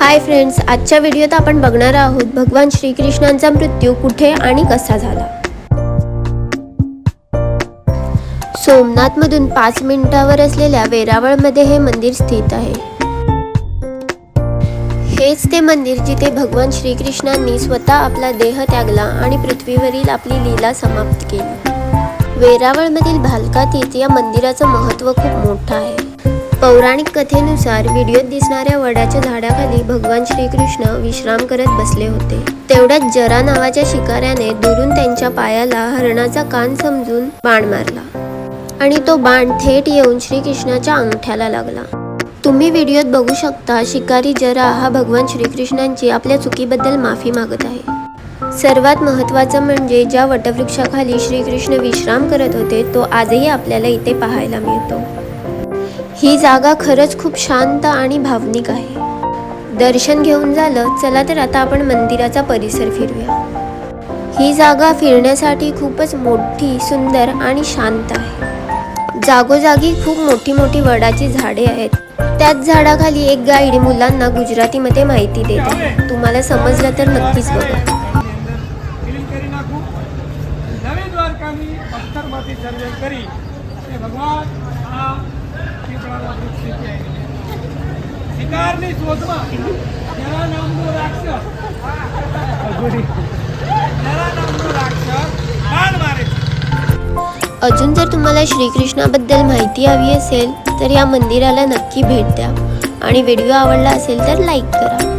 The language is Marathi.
हाय फ्रेंड्स, आजच्या व्हिडिओत आपण बघणार आहोत भगवान श्रीकृष्णांचा मृत्यू कुठे आणि कसा झाला। सोमनाथमधून 5 मिनिटांवर असलेल्या वेरावळमध्ये हे मंदिर स्थित आहे। हेच ते मंदिर जिथे भगवान श्रीकृष्णांनी स्वतः आपला देह त्यागला आणि पृथ्वीवरील आपली लीला समाप्त केली। वेरावळमधील भालका तीर्थ या मंदिराचं महत्त्व खूप मोठं आहे। पौराणिक कथेनुसार व्हिडिओत दिसणाऱ्या वडाच्या झाडाखाली भगवान श्रीकृष्ण विश्राम करत बसले होते। तेवढ्यात जरा नावाच्या शिकाऱ्याने दुरून त्यांच्या पायाला हरणाचा कान समजून बाण मारला आणि तो बाण थेट येऊन श्रीकृष्णाच्या अंगठ्याला लागला। तुम्ही व्हिडिओत बघू शकता, शिकारी जरा हा भगवान श्रीकृष्णांची आपल्या चुकीबद्दल माफी मागत आहे। सर्वात महत्त्वाचं म्हणजे ज्या वटवृक्षाखाली श्रीकृष्ण विश्राम करत होते तो आजही आपल्याला इथे पाहायला मिळतो। ही जागा खरंच खूप शांत आणि भावनिक आहे। दर्शन घेऊन झालं, चला तर आता आपण मंदिराचा परिसर फिरूया। ही जागा फिरण्यासाठी खूपच मोठी, सुंदर आणि शांत आहे। जागोजागी खूप मोठी मोठी वडाची झाडे आहेत। त्याच झाडाखाली एक गाईड मुलांना गुजरातीमध्ये माहिती देत आहे। तुम्हाला समजलं तर नक्कीच बघा। अजून जर तुम्हाला श्रीकृष्णाबद्दल माहिती हवी असेल तर या मंदिराला नक्की भेट द्या आणि व्हिडिओ आवडला असेल तर लाईक करा।